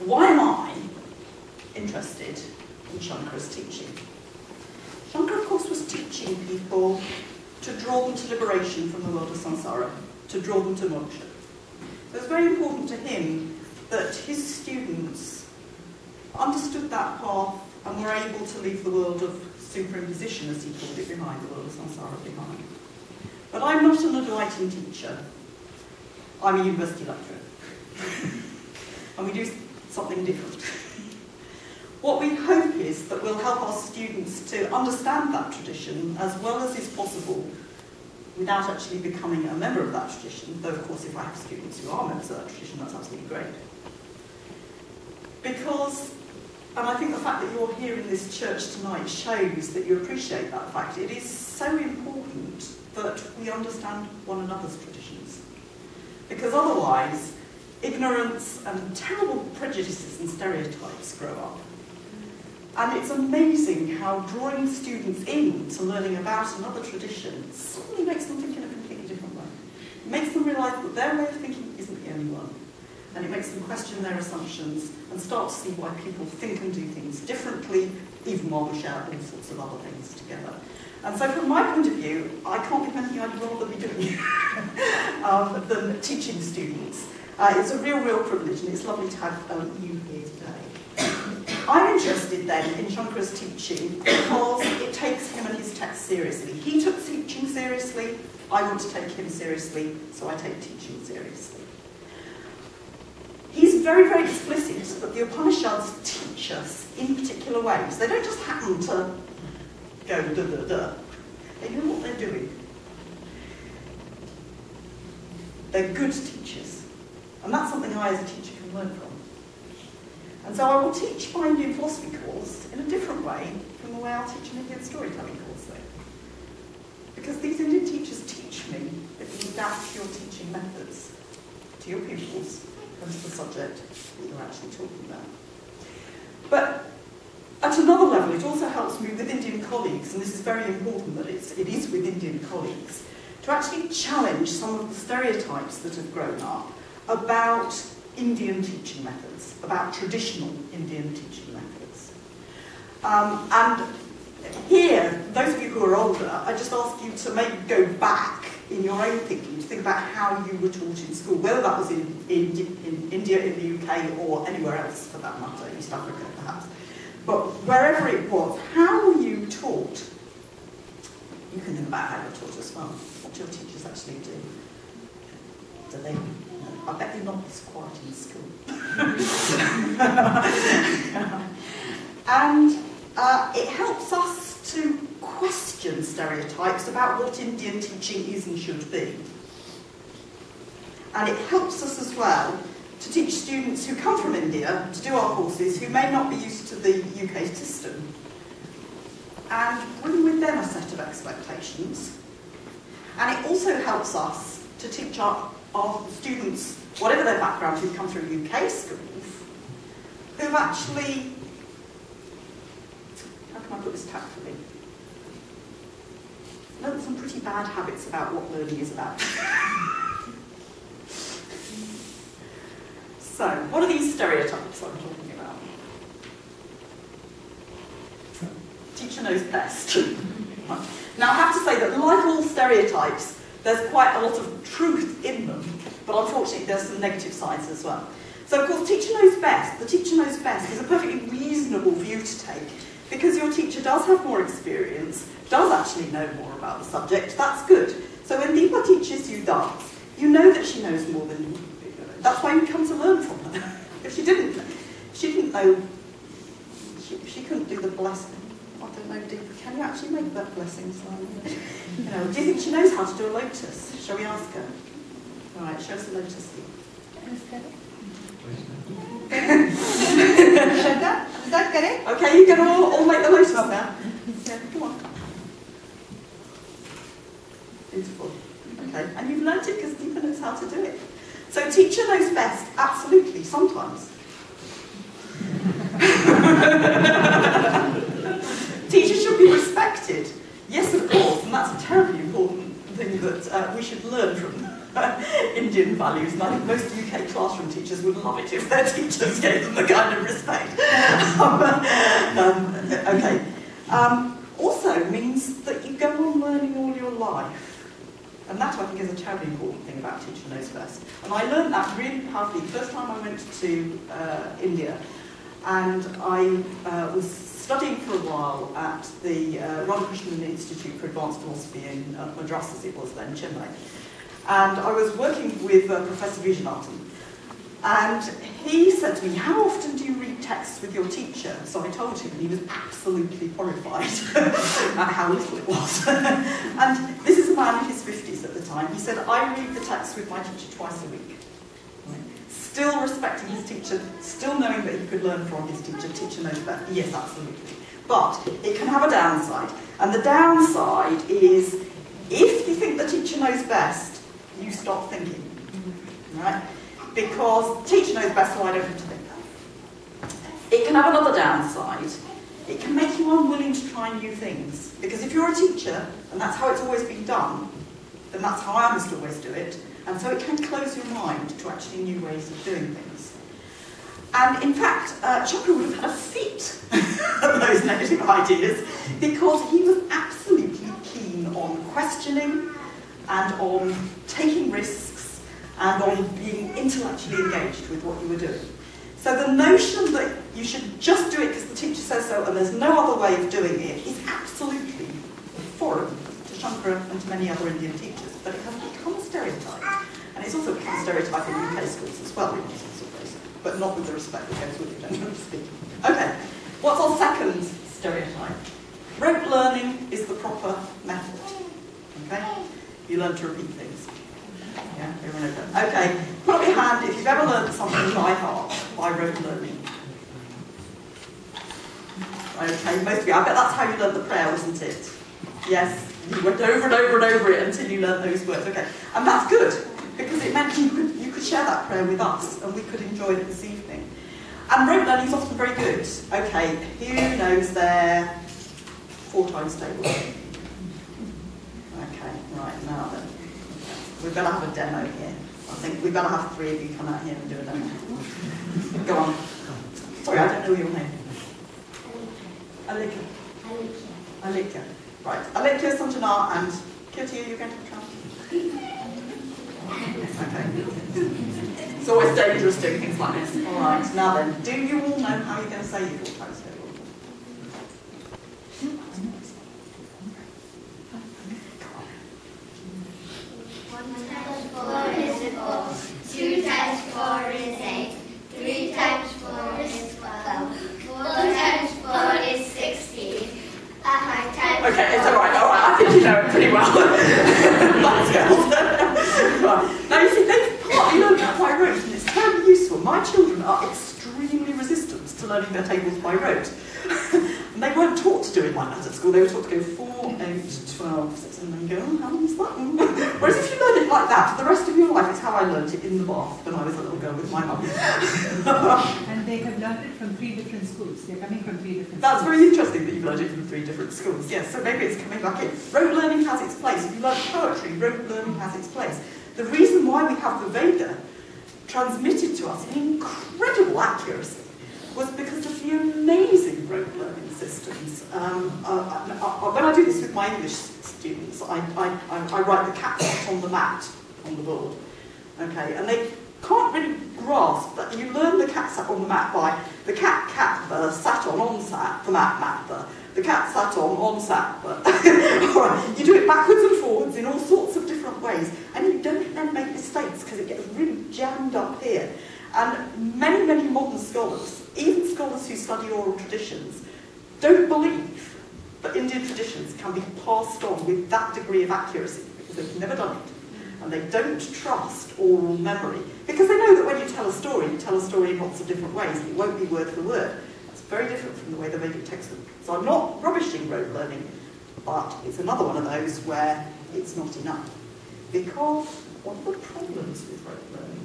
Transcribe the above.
why am I interested in Shankara's teaching? Shankara, of course, was teaching people to draw them to liberation from the world of samsara, to draw them to moksha. So it's very important to him that his students understood that path and were able to leave the world of superimposition, as he called it, behind, the world of samsara behind. But I'm not an Advaitin teacher. I'm a university lecturer. And we do something different. What we hope is that we'll help our students to understand that tradition as well as is possible without actually becoming a member of that tradition, though of course if I have students who are members of that tradition, that's absolutely great. Because, and I think the fact that you're here in this church tonight shows that you appreciate that fact. It is so important that we understand one another's traditions. Because otherwise, ignorance and terrible prejudices and stereotypes grow up. And it's amazing how drawing students in to learning about another tradition suddenly makes them think in a completely different way. It makes them realise that their way of thinking isn't the only one. And it makes them question their assumptions and start to see why people think and do things differently, even while we share all sorts of other things together. And so from my point of view, I can't think of anything I'd rather be doing than teaching students. It's a real privilege, and it's lovely to have you here today. I'm interested then in Shankara's teaching because it takes him and his text seriously. He took teaching seriously, I want to take him seriously, so I take teaching seriously. He's very explicit that the Upanishads teach us in particular ways. They don't just happen to go da-da-da. They know what they're doing. They're good teachers. And that's something I as a teacher can learn from. And so I will teach my Indian philosophy course in a different way from the way I'll teach an Indian storytelling course though. Because these Indian teachers teach me that you adapt your teaching methods to your pupils and to the subject that you're actually talking about. But at another level, it also helps me with Indian colleagues, and this is very important that it is with Indian colleagues, to actually challenge some of the stereotypes that have grown up about Indian teaching methods, about traditional Indian teaching methods. And here, those of you who are older, I just ask you to maybe go back in your own thinking, to think about how you were taught in school, whether that was in India, in the UK, or anywhere else for that matter, East Africa perhaps. But wherever it was, how were you taught? You can think about how you're taught as well, what your teachers actually do. Do they? I bet you're not this quiet in school. And it helps us to question stereotypes about what Indian teaching is and should be. And it helps us as well to teach students who come from India to do our courses who may not be used to the UK system. And bring with them a set of expectations. And it also helps us to teach our students, whatever their background, who've come through UK schools, who've actually, how can I put this tactfully? Learned some pretty bad habits about what learning is about. So, what are these stereotypes I'm talking about? Teacher knows best. Now I have to say that like all stereotypes, there's quite a lot of truth in them, but unfortunately there's some negative sides as well. So of course, teacher knows best. The teacher knows best is a perfectly reasonable view to take, because your teacher does have more experience, does actually know more about the subject. That's good. So when Deepa teaches you dance, you know that she knows more than you. That's why you come to learn from her. If she didn't know, she couldn't do the blessing. I don't know, Deepa, can you actually make that blessing sign? You know, do you think she knows how to do a lotus? Shall we ask her? All right, show us a lotus. Is that correct? Okay, you can all make the lotus now. Yeah, come on. Beautiful. Okay, and you've learnt it because Deepa knows how to do it. So teacher knows best, absolutely, sometimes. Teachers should be respected. Yes, of course, and that's a terribly important thing that we should learn from Indian values, and I think most UK classroom teachers would love it if their teachers gave them the kind of respect. Okay. Also means that you go on learning all your life. And that, I think, is a terribly important thing about Teacher Knows Best. And I learned that really powerfully the first time I went to India. And I was studying for a while at the Ramakrishnan Institute for Advanced Philosophy in Madras, as it was then, Chennai. And I was working with Professor Vijanathan. And he said to me, "How often do you read texts with your teacher?" So I told him, and he was absolutely horrified at how little it was. And this is a man in his 50s at the time. He said, "I read the text with my teacher twice a week." Still respecting his teacher, still knowing that he could learn from his teacher. Teacher knows best. Yes, absolutely. But it can have a downside. And the downside is, if you think the teacher knows best, you stop thinking. Right? Because the teacher knows best, so I don't have to think. It can have another downside. It can make you unwilling to try new things. Because if you're a teacher, and that's how it's always been done, then that's how I must always do it. And so it can close your mind to actually new ways of doing things. And in fact, Shankara would have had a fit at those negative ideas, because he was absolutely keen on questioning and on taking risks and on being intellectually engaged with what you were doing. So the notion that you should just do it because the teacher says so and there's no other way of doing it is absolutely foreign to Shankara and to many other Indian teachers. But it has become a stereotype. And it's also become a stereotype in UK schools as well, in all sorts of ways. But not with the respect that goes with it, generally speaking. Okay, what's our second stereotype? Rote learning is the proper method. Okay? You learn to repeat things. Yeah, over and over. Okay, put up your hand if you've ever learned something by heart by rote learning. Okay, most of you, I bet that's how you learned the prayer, wasn't it? Yes, you went over and over and over it until you learned those words. Okay, and that's good, because it meant you could share that prayer with us and we could enjoy it this evening. And rote learning is often very good. Okay, who knows their 4 times table? Okay, right, now then. We've got to have a demo here. I think we've got to have 3 of you come out here and do a demo. Go on. Sorry, I don't know your name. Alika. Alika. Right. Alika, Sanjana, and Kirti, are you going to try? Okay. It's always dangerous doing things like this. All right. Now then, do you all know how you're going to say your 4 times table? 4 is 4, 2 times 4 is 8, 3 times 4 is 12, 4 times 4 is 16, 5 times 4 Okay, it's alright, I think you know it pretty well. That's good. Right. Now you see, they've partly learned that by rote, and it's terribly useful. My children are extremely resistant to learning their tables by rote. And they weren't taught to do it like that at school. They were taught to go 4, 8, 12, 6, and then go, oh, how many is that? Whereas if you learn it like that for the rest of your life, it's how I learnt it in the bath when I was a little girl with my mum. And they have learned it from 3 different schools. They're coming from 3 different That's schools. very interesting that you've learned it from 3 different schools. Yes, so maybe it's coming back in. Rote learning has its place. If you learn poetry, rote learning has its place. The reason why we have the Veda transmitted to us in incredible accuracy was because of the amazing rote learning systems. When I do this with my English students, I write the cat sat on the mat on the board. Okay, and they can't really grasp that you learn the cat sat on the mat by the cat sat on sat, the mat, the cat sat on sat. Alright, you do it backwards and forwards in all sorts of different ways, and you don't then make mistakes because it gets really jammed up here. And many, many modern scholars, even scholars who study oral traditions, don't believe that Indian traditions can be passed on with that degree of accuracy, because they've never done it. And they don't trust oral memory, because they know that when you tell a story in lots of different ways, and it won't be word for word. That's very different from the way the Vedic text would. So I'm not rubbishing rote learning, but it's another one of those where it's not enough. Because what are the problems with rote learning?